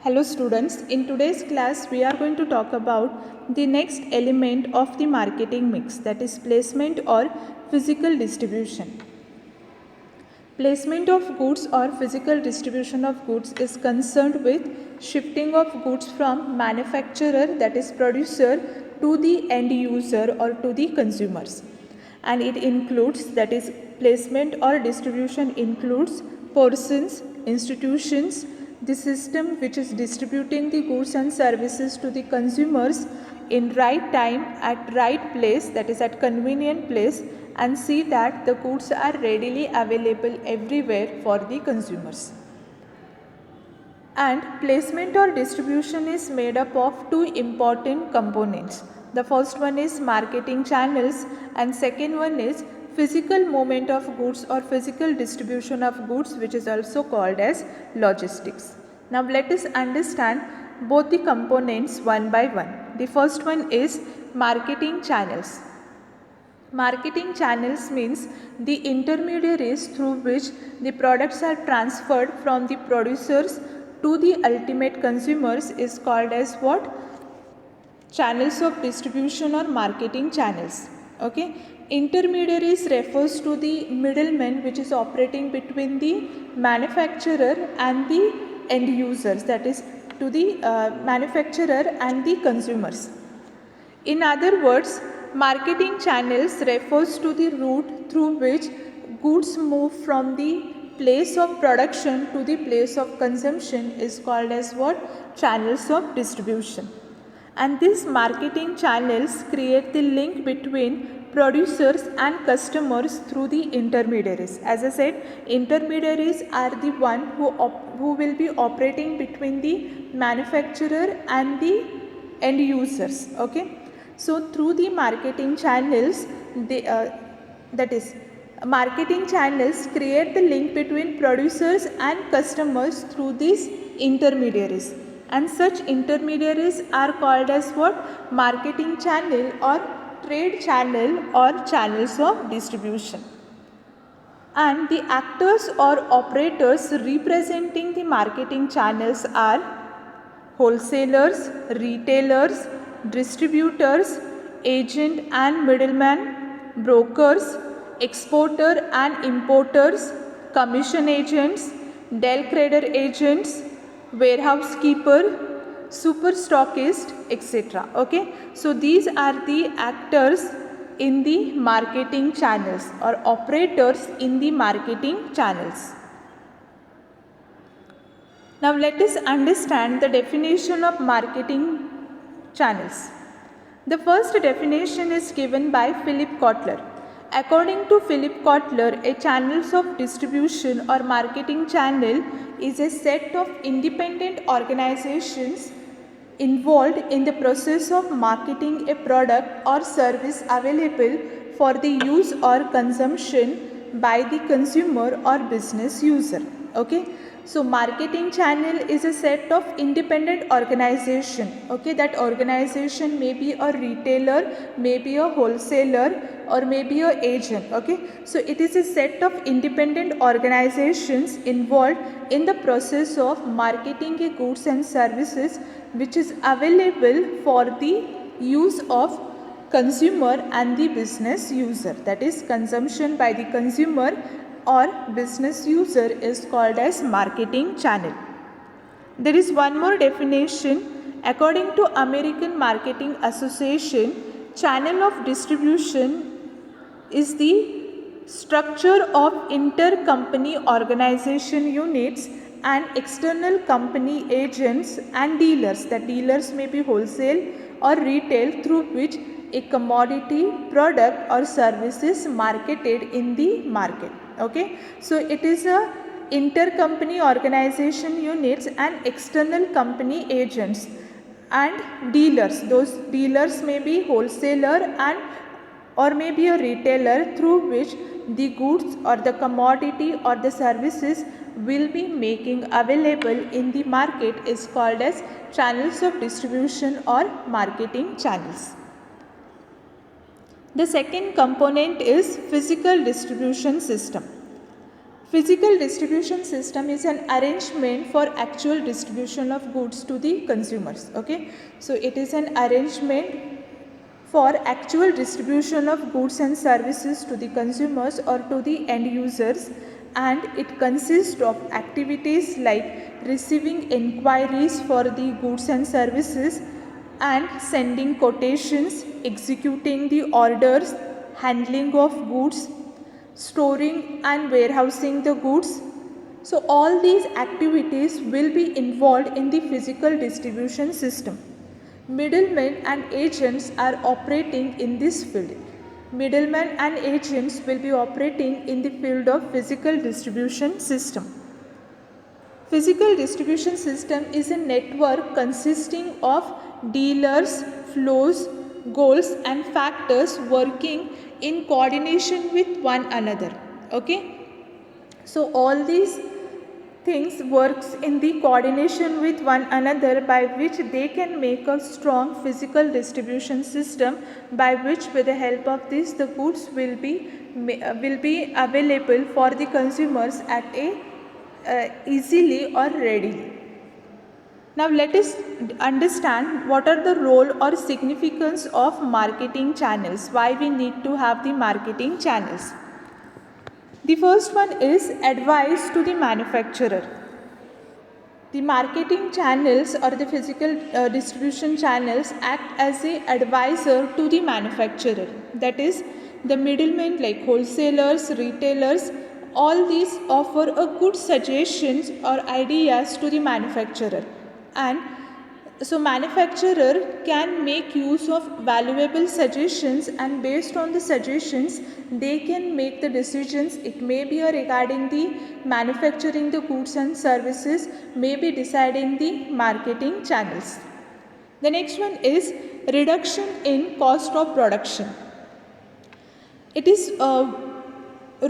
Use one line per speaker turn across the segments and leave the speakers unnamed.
Hello students, in today's class we are going to talk about the next element of the marketing mix, that is placement or physical distribution. Placement of goods or physical distribution of goods is concerned with shifting of goods from manufacturer, that is producer, to the end user or to the consumers. And it includes, that is placement or distribution includes persons, institutions, the system which is distributing the goods and services to the consumers in right time at right place, that is at convenient place, and see that the goods are readily available everywhere for the consumers. And placement or distribution is made up of two important components. The first one is marketing channels and second one is physical movement of goods or physical distribution of goods, which is also called as logistics. Now let us understand both the components one by one. The first one is marketing channels. Marketing channels means the intermediaries through which the products are transferred from the producers to the ultimate consumers is called as what? Channels of distribution or marketing channels. Okay. Intermediaries refers to the middleman which is operating between the manufacturer and the end users, that is to the manufacturer and the consumers. In other words, marketing channels refers to the route through which goods move from the place of production to the place of consumption is called as what? Channels of distribution. And these marketing channels create the link between producers and customers through the intermediaries. As I said, intermediaries are the one who will be operating between the manufacturer and the end users. Okay. So through the marketing channels, marketing channels create the link between producers and customers through these intermediaries, and such intermediaries are called as what? Marketing channel or trade channel or channels of distribution. And the actors or operators representing the marketing channels are wholesalers, retailers, distributors, agent and middleman, brokers, exporter and importers, commission agents, del creditor agents, warehouse keeper, super stockist, etc. Okay, so these are the actors in the marketing channels or operators in the marketing channels. Now let us understand the definition of marketing channels. The first definition is given by Philip Kotler. According to Philip Kotler, a channels of distribution or marketing channel is a set of independent organizations involved in the process of marketing a product or service available for the use or consumption by the consumer or business user. Okay. So marketing channel is a set of independent organization. Okay, that organization may be a retailer, may be a wholesaler, or may be a agent. Okay, so it is a set of independent organizations involved in the process of marketing a goods and services which is available for the use of consumer and the business user, that is consumption by the consumer or business user is called as marketing channel. There is one more definition. According to American Marketing Association, channel of distribution is the structure of intercompany organization units and external company agents and dealers. The dealers may be wholesale or retail through which a commodity, product or service is marketed in the market. Okay, so it is a intercompany organization units and external company agents and dealers. Those dealers may be wholesaler and or may be a retailer through which the goods or the commodity or the services will be making available in the market is called as channels of distribution or marketing channels. The second component is physical distribution system. Physical distribution system is an arrangement for actual distribution of goods to the consumers. Okay, so it is an arrangement for actual distribution of goods and services to the consumers or to the end users, and it consists of activities like receiving inquiries for the goods and services and sending quotations, executing the orders, handling of goods, storing and warehousing the goods. So all these activities will be involved in the physical distribution system. Middlemen and agents are operating in this field. Middlemen and agents will be operating in the field of physical distribution system. Physical distribution system is a network consisting of dealers, flows, goals and factors working in coordination with one another. Okay, so all these things works in the coordination with one another, by which they can make a strong physical distribution system, by which with the help of this the goods will be available for the consumers at a easily or readily. Now let us understand what are the role or significance of marketing channels, why we need to have the marketing channels. The first one is advice to the manufacturer. The marketing channels or the physical distribution channels act as a advisor to the manufacturer. That is, the middlemen like wholesalers, retailers, all these offer a good suggestions or ideas to the manufacturer, and so manufacturer can make use of valuable suggestions, and based on the suggestions they can make the decisions. It may be regarding the manufacturing the goods and services, may be deciding the marketing channels. The next one is reduction in cost of production. It is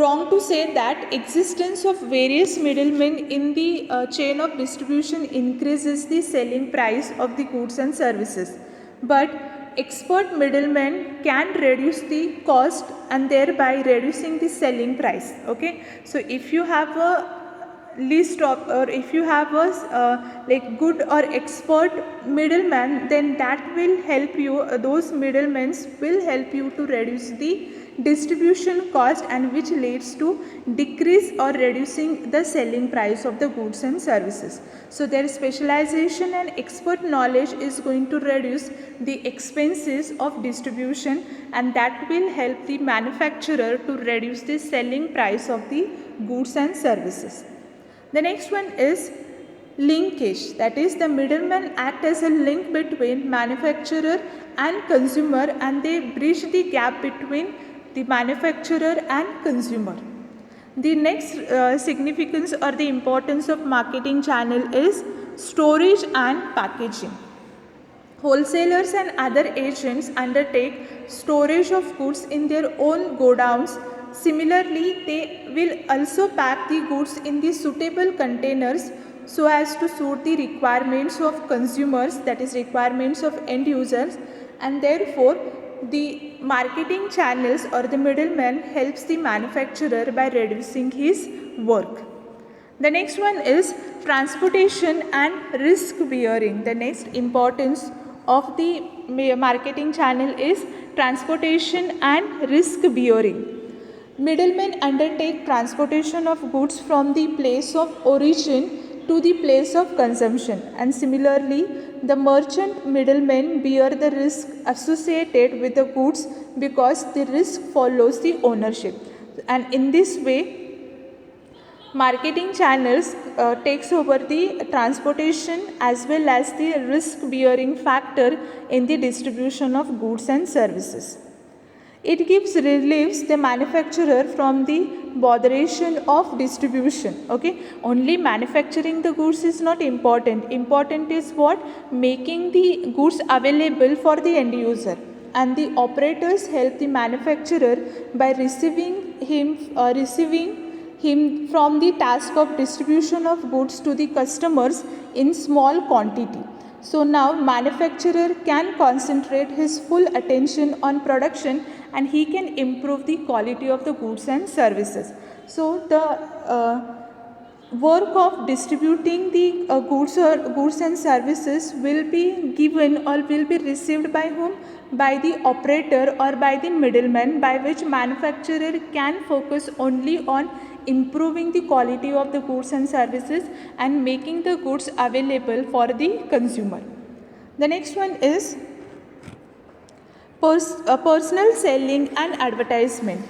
wrong to say that existence of various middlemen in the chain of distribution increases the selling price of the goods and services, but expert middlemen can reduce the cost and thereby reducing the selling price. Okay, so if you have a list of, or if you have a like good or expert middleman, then that will help you, those middlemen will help you to reduce the distribution cost, and which leads to decrease or reducing the selling price of the goods and services. So their specialization and expert knowledge is going to reduce the expenses of distribution, and that will help the manufacturer to reduce the selling price of the goods and services. The next one is linkage, that is, the middlemen act as a link between manufacturer and consumer, and they bridge the gap between the manufacturer and consumer. The next significance or the importance of marketing channel is storage and packaging. Wholesalers and other agents undertake storage of goods in their own godowns. Similarly, they will also pack the goods in the suitable containers so as to suit the requirements of consumers, that is requirements of end users, and therefore the marketing channels or the middleman helps the manufacturer by reducing his work. The next one is transportation and risk bearing. The next importance of the marketing channel is transportation and risk bearing. Middlemen undertake transportation of goods from the place of origin to the place of consumption, and similarly the merchant middlemen bear the risk associated with the goods because the risk follows the ownership, and in this way marketing channels takes over the transportation as well as the risk bearing factor in the distribution of goods and services. It relieves the manufacturer from the botheration of distribution. Okay, only manufacturing the goods is not important. Important is what? Making the goods available for the end user, and the operators help the manufacturer by receiving him from the task of distribution of goods to the customers in small quantity. So now manufacturer can concentrate his full attention on production, and he can improve the quality of the goods and services. So the work of distributing the goods and services will be given or will be received by whom? By the operator or by the middleman, by which manufacturer can focus only on improving the quality of the goods and services and making the goods available for the consumer. The next one is personal selling and advertisement.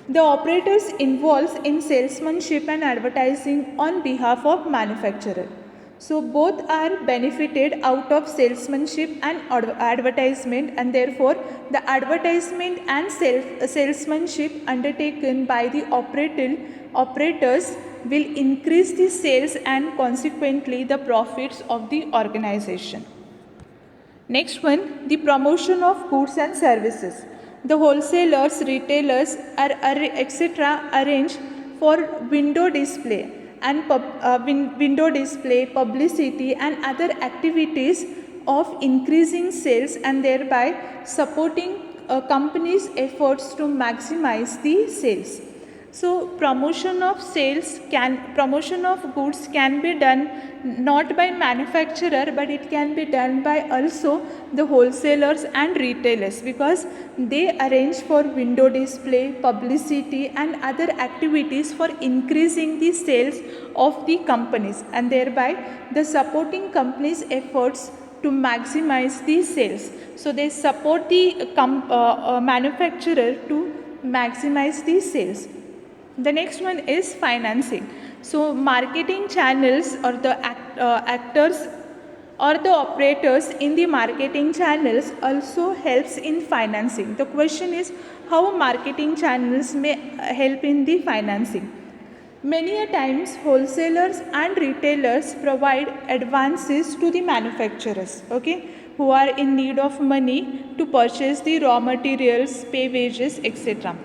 The operators involved in salesmanship and advertising on behalf of manufacturer. So both are benefited out of salesmanship and advertisement, and therefore the advertisement and salesmanship undertaken by the operators will increase the sales and consequently the profits of the organization. Next one, the promotion of goods and services. The wholesalers, retailers, etc. arrange for window display and publicity and other activities of increasing sales and thereby supporting a company's efforts to maximize the sales. So promotion of goods can be done not by manufacturer, but it can be done by also the wholesalers and retailers, because they arrange for window display, publicity and other activities for increasing the sales of the companies and thereby the supporting companies' efforts to maximize the sales. So they support the manufacturer to maximize the sales. The next one is financing. So marketing channels or the actors or the operators in the marketing channels also helps in financing. The question is how marketing channels may help in the financing. Many a times wholesalers and retailers provide advances to the manufacturers, who are in need of money to purchase the raw materials, pay wages, etc.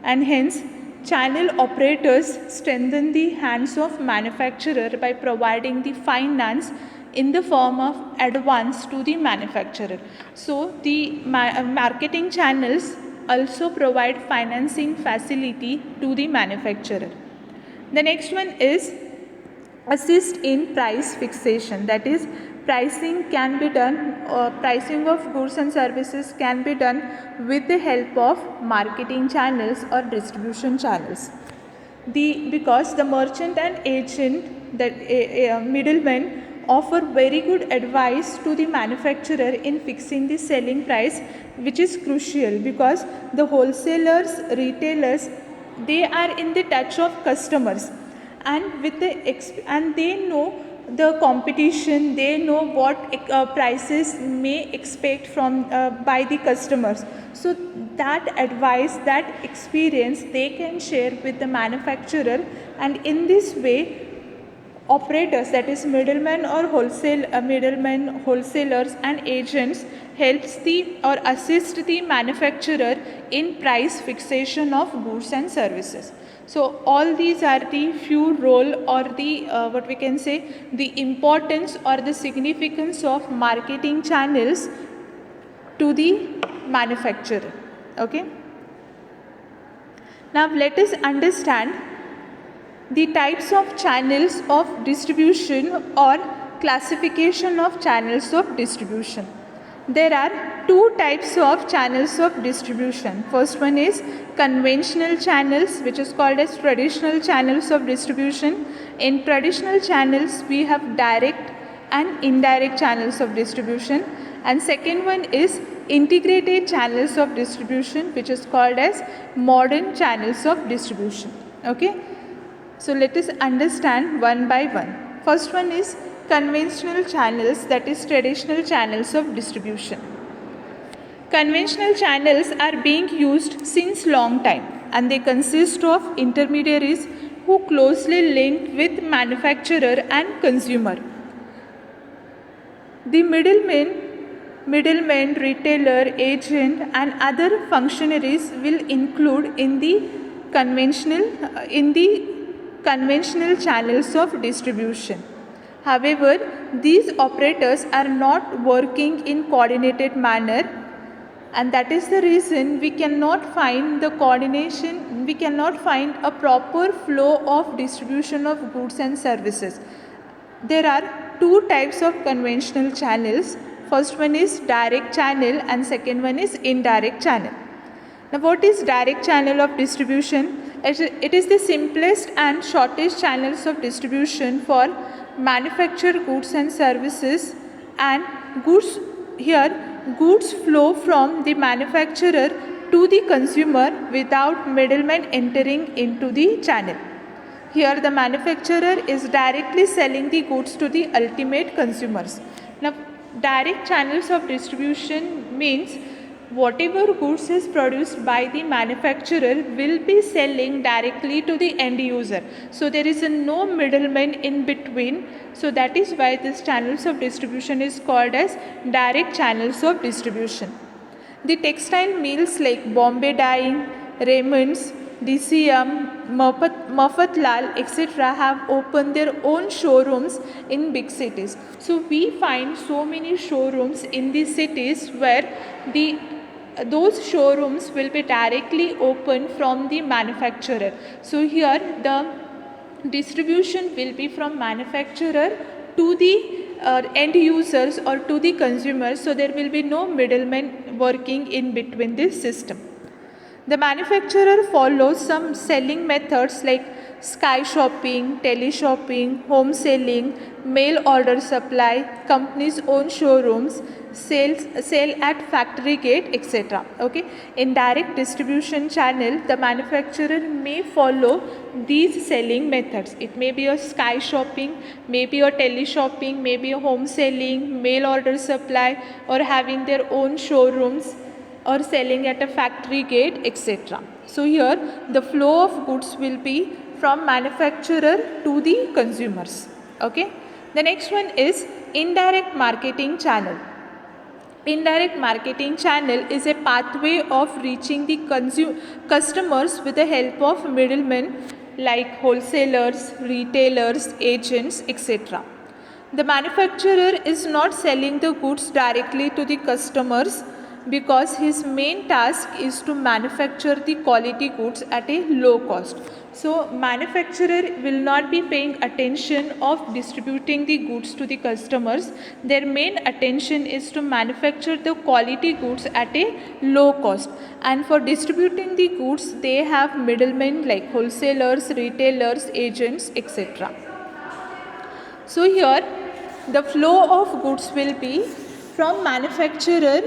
And hence channel operators strengthen the hands of manufacturer by providing the finance in the form of advance to the manufacturer. So the marketing channels also provide financing facility to the manufacturer. The next one is assist in price fixation. That is, pricing can be done, pricing of goods and services can be done with the help of marketing channels or distribution channels. Because the merchant and agent, the middlemen, offer very good advice to the manufacturer in fixing the selling price, which is crucial because the wholesalers, retailers, they are in the touch of customers and they know the competition, they know what prices may expect from by the customers. So that advice, that experience they can share with the manufacturer, and in this way operators, that is middlemen or wholesalers and agents, helps or assist the manufacturer in price fixation of goods and services. So all these are the few role or the what we can say the importance or the significance of marketing channels to the manufacturer. Now let us understand the types of channels of distribution or classification of channels of distribution. There are two types of channels of distribution. First one is conventional channels, which is called as traditional channels of distribution. In traditional channels, we have direct and indirect channels of distribution. And second one is integrated channels of distribution, which is called as modern channels of distribution. So let us understand one by one. First one is conventional channels, that is traditional channels of distribution. Conventional channels are being used since long time and they consist of intermediaries who closely linked with manufacturer and consumer. The middleman, retailer, agent and other functionaries will include in the conventional channels of distribution. However, these operators are not working in coordinated manner and that is the reason we cannot find the coordination, we cannot find a proper flow of distribution of goods and services. There are two types of conventional channels. First one is direct channel and second one is indirect channel. Now what is direct channel of distribution? It is the simplest and shortest channels of distribution for manufactured goods and services, and goods flow from the manufacturer to the consumer without middlemen entering into the channel. Here the manufacturer is directly selling the goods to the ultimate consumers. Now direct channels of distribution means whatever goods is produced by the manufacturer will be selling directly to the end user. So there is no middleman in between. So that is why this channels of distribution is called as direct channels of distribution. The textile mills like Bombay Dyeing, Raymond's, DCM, Mafatlal, etc. have opened their own showrooms in big cities. So we find so many showrooms in the cities where those showrooms will be directly opened from the manufacturer. So here the distribution will be from manufacturer to the end users or to the consumers. So there will be no middleman working in between this system. The manufacturer follows some selling methods like sky shopping, tele shopping, home selling, mail order supply, company's own showrooms, sale at factory gate, etc. Okay. In direct distribution channel, the manufacturer may follow these selling methods. It may be a sky shopping, maybe a tele shopping, maybe a home selling, mail order supply, or having their own showrooms, or selling at a factory gate, etc. So here the flow of goods will be from manufacturer to the consumers. Okay. The next one is indirect marketing channel. Indirect marketing channel is a pathway of reaching the customers with the help of middlemen like wholesalers, retailers, agents, etc. The manufacturer is not selling the goods directly to the customers because his main task is to manufacture the quality goods at a low cost. So manufacturer will not be paying attention of distributing the goods to the customers. Their main attention is to manufacture the quality goods at a low cost, and for distributing the goods they have middlemen like wholesalers, retailers, agents, etc. So here the flow of goods will be from manufacturer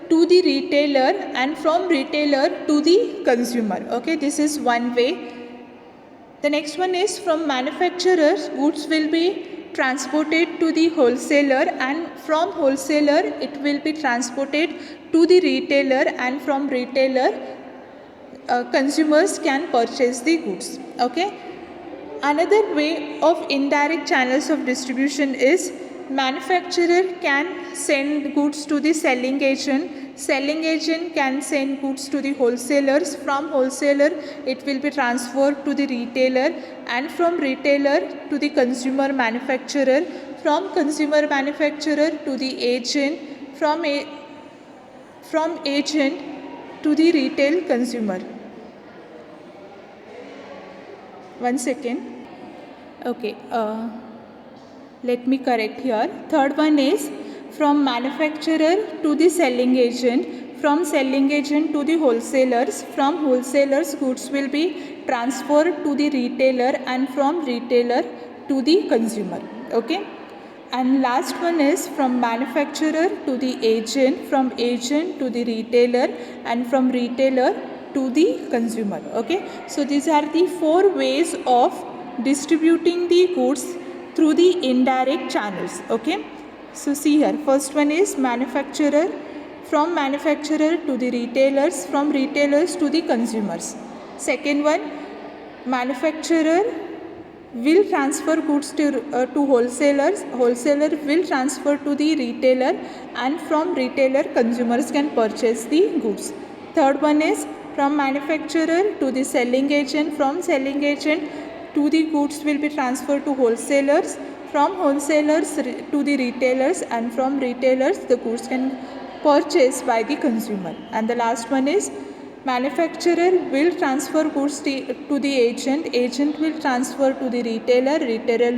to the retailer and from retailer to the consumer. Okay, this is one way. The next one is from manufacturers goods will be transported to the wholesaler, and from wholesaler it will be transported to the retailer, and from retailer consumers can purchase the goods. Okay. Another way of indirect channels of distribution is manufacturer can send goods to the selling agent can send goods to the wholesalers, from wholesaler it will be transferred to the retailer, and from retailer to the consumer manufacturer, from consumer manufacturer to the agent, from agent to the retail consumer. One second. Okay, let me correct here. Third one is from manufacturer to the selling agent, from selling agent to the wholesalers, from wholesalers goods will be transferred to the retailer, and from retailer to the consumer. Okay. And last one is from manufacturer to the agent, from agent to the retailer, and from retailer to the consumer. Okay. So these are the 4 ways of distributing the goods through the indirect channels. Okay. So see here, first one is manufacturer, from manufacturer to the retailers, from retailers to the consumers. Second one, manufacturer will transfer goods to wholesalers, wholesaler will transfer to the retailer, and from retailer consumers can purchase the goods. Third one is from manufacturer to the selling agent, from selling agent to the goods will be transferred to wholesalers, from wholesalers to the retailers, and from retailers the goods can purchased by the consumer. And the last one is manufacturer will transfer goods to the agent will transfer to the retailer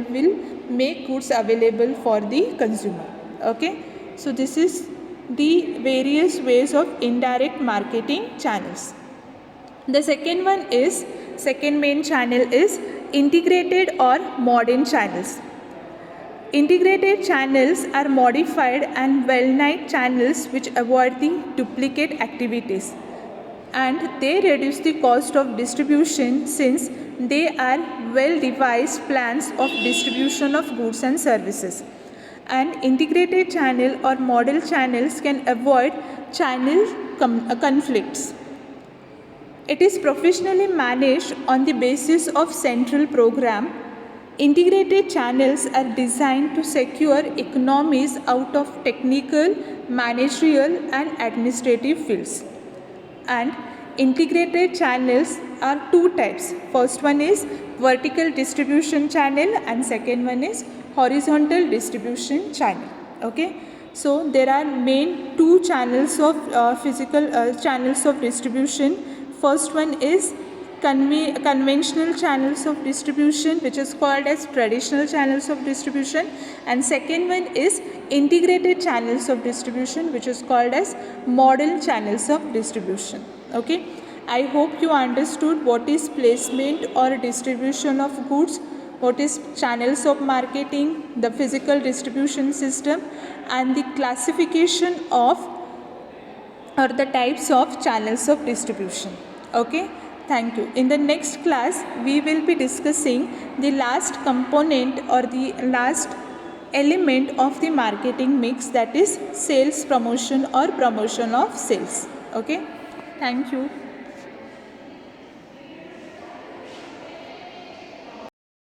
will make goods available for the consumer. Okay, so this is the various ways of indirect marketing channels. The second main channel is integrated or modern channels. Integrated channels are modified and well-knit channels which avoid the duplicate activities, and they reduce the cost of distribution since they are well-devised plans of distribution of goods and services. And integrated channel or model channels can avoid channel conflicts. It is professionally managed on the basis of central program. Integrated channels are designed to secure economies out of technical, managerial and administrative fields. And integrated channels are two types. First one is vertical distribution channel and second one is horizontal distribution channel. Okay, so there are main two channels of physical channels of distribution. First one is conventional channels of distribution, which is called as traditional channels of distribution, and second one is integrated channels of distribution, which is called as modern channels of distribution. Okay, I hope you understood what is placement or distribution of goods, what is channels of marketing, the physical distribution system, and the classification of or the types of channels of distribution. Okay, thank you. In the next class, we will be discussing the last component or the last element of the marketing mix, that is sales promotion or promotion of sales. Okay, thank you.